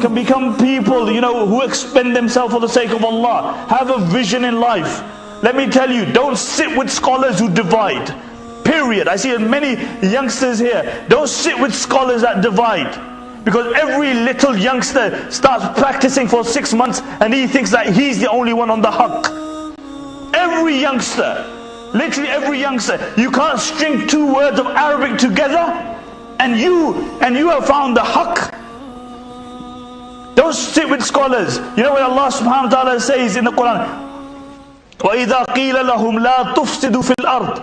become people, who expend themselves for the sake of Allah. Have a vision in life. Let me tell you, don't sit with scholars who divide. Period. I see many youngsters here. Don't sit with scholars that divide. Because every little youngster starts practicing for 6 months and he thinks that he's the only one on the haqq. Every youngster, literally every youngster, you can't string 2 words of Arabic together and you have found the haqq. Don't sit with scholars. You know what Allah subhanahu wa ta'ala says in the Quran? وَإِذَا قِيلَ لَهُمْ لَا تُفْسِدُوا فِي الْأَرْضِ.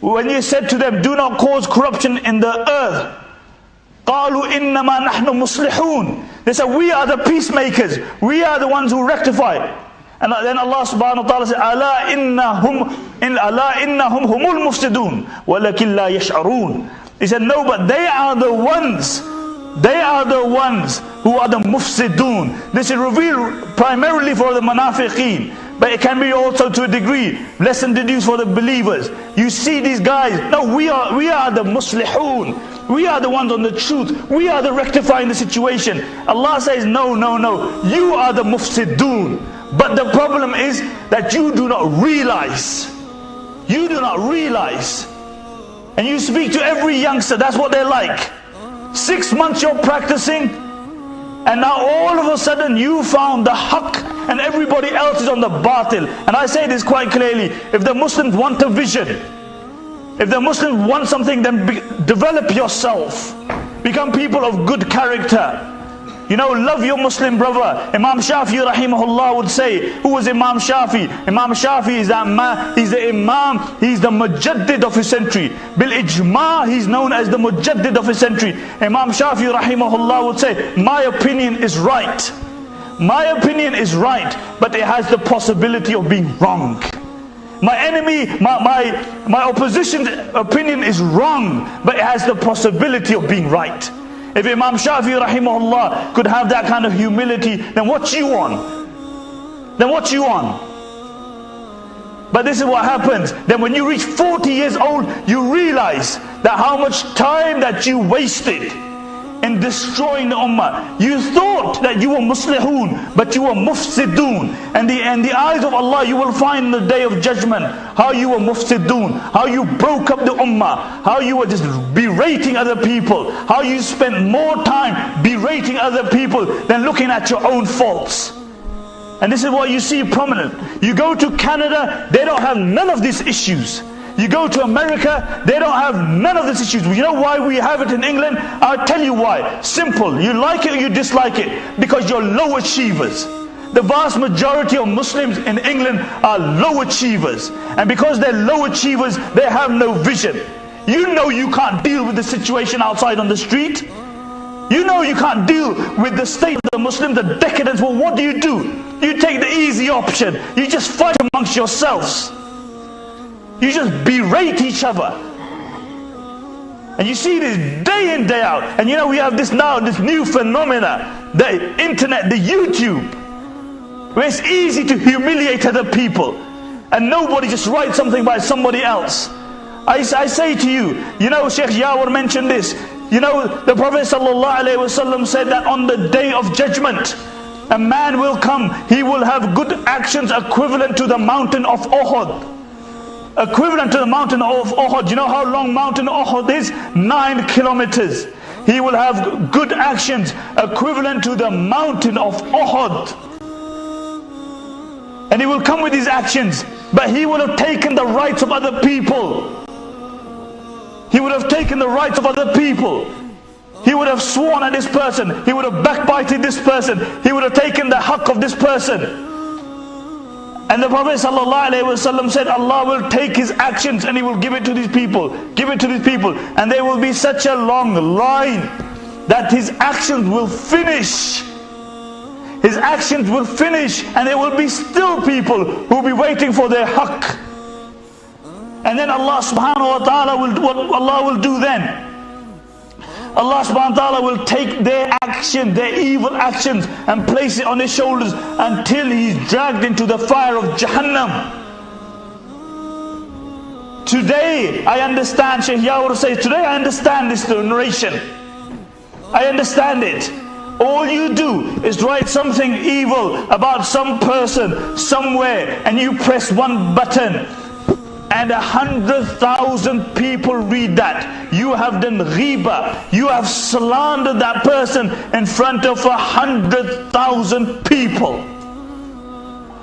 When you said to them, do not cause corruption in the earth, قَالُوا إِنَّمَا نَحْنُ مُصْلِحُونَ. They said, we are the peacemakers. We are the ones who rectify. And then Allah subhanahu wa ta'ala said, أَلَا إِنَّهُمْ هُمُ الْمُفْسِدُونَ وَلَكِنْ لَا يَشْعَرُونَ. He said, no, but they are the ones who are the mufsidun. This is revealed primarily for the munafiqeen, but it can be also to a degree lesson deduced for the believers. You see these guys, no, we are the muslihun. We are the ones on the truth. We are the rectifying the situation. Allah says, no, you are the mufsidun. But the problem is that you do not realize. You do not realize. And you speak to every youngster, that's what they're like. 6 months you're practicing, and now all of a sudden you found the haqq and everybody else is on the batil. And I say this quite clearly, if the Muslims want a vision, if the Muslims want something, then develop yourself. Become people of good character. Love your Muslim brother. Imam Shafi rahimahullah would say, who was Imam Shafi? Imam Shafi is he's the Imam, he's the Mujaddid of his century. Bil Ijma, he's known as the Mujaddid of his century. Imam Shafi rahimahullah would say, my opinion is right. My opinion is right, but it has the possibility of being wrong. My enemy, my opposition's opinion is wrong, but it has the possibility of being right. If Imam Shafi rahimahullah could have that kind of humility, then what you on? Then what you on? But this is what happens. Then when you reach 40 years old, you realize that how much time that you wasted in destroying the ummah. You thought that you were muslihun, but you were mufsidun. And in the eyes of Allah, you will find in the day of judgment how you were mufsidun, how you broke up the ummah, how you were just berating other people, how you spent more time berating other people than looking at your own faults. And this is what you see prominent. You go to Canada, they don't have none of these issues. You go to America, they don't have none of these issues. You know why we have it in England? I'll tell you why. Simple. You like it or you dislike it. Because you're low achievers. The vast majority of Muslims in England are low achievers. And because they're low achievers, they have no vision. You know you can't deal with the situation outside on the street. You know you can't deal with the state of the Muslims, the decadence. Well, what do? You take the easy option. You just fight amongst yourselves. You just berate each other. And you see this day in, day out. And we have this new phenomena, the internet, the YouTube, where it's easy to humiliate other people. And nobody just writes something by somebody else. I say to you, Sheikh Yawar mentioned this. The Prophet ﷺ said that on the day of judgment, a man will come, he will have good actions equivalent to the mountain of Uhud. Equivalent to the mountain of Uhud. Do you know how long mountain Uhud is? 9 kilometers. He will have good actions equivalent to the mountain of Uhud. And he will come with his actions, but he will have taken the rights of other people. He would have taken the rights of other people. He would have sworn at this person. He would have backbited this person. He would have taken the haqq of this person. And the Prophet ﷺ said, Allah will take his actions and he will give it to these people. Give it to these people. And there will be such a long line that his actions will finish. His actions will finish, and there will be still people who will be waiting for their haqq. And then Allah subhanahu wa ta'ala what Allah will do then? Allah subhanahu wa ta'ala will take their action, their evil actions, and place it on his shoulders until he's dragged into the fire of Jahannam. Today, I understand, Shaykh Yawar says, today I understand this narration. I understand it. All you do is write something evil about some person somewhere, and you press one button, and 100,000 people read that. You have done ghiba. You have slandered that person in front of 100,000 people.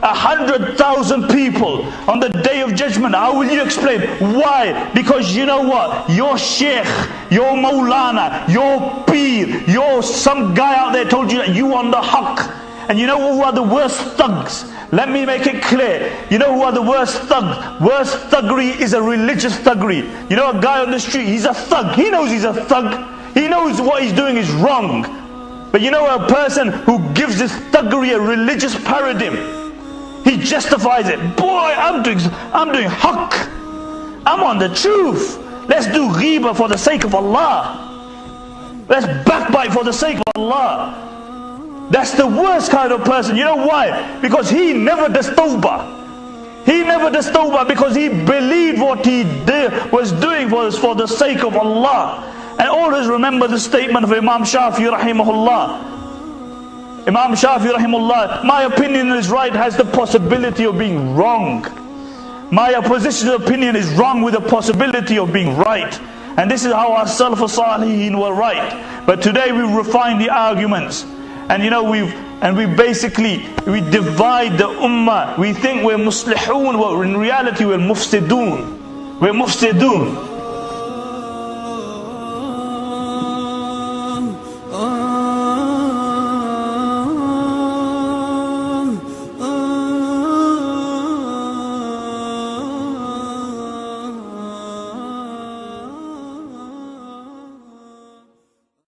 100,000 people on the day of judgment. How will you explain? Why? Because you know what? Your sheikh, your maulana, your peer, your some guy out there told you that you on the haqq. And you know who are the worst thugs? Let me make it clear. You know who are the worst thugs? Worst thuggery is a religious thuggery. You know a guy on the street, he's a thug. He knows he's a thug. He knows what he's doing is wrong. But you know a person who gives this thuggery a religious paradigm, he justifies it. Boy, I'm doing haqq. I'm on the truth. Let's do ghiba for the sake of Allah. Let's backbite for the sake of Allah. That's the worst kind of person. You know why? Because he never does tawbah. He never does tawbah because he believed what he was doing was for the sake of Allah. And always remember the statement of Imam Shafi'i rahimahullah. Imam Shafi'i rahimahullah, my opinion is right has the possibility of being wrong. My opposition opinion is wrong with the possibility of being right. And this is how our Salaf al-Salihin were right. But today we refine the arguments. And you know, we divide the ummah. We think we're muslihun, but in reality we're mufsidun. We're mufsidun.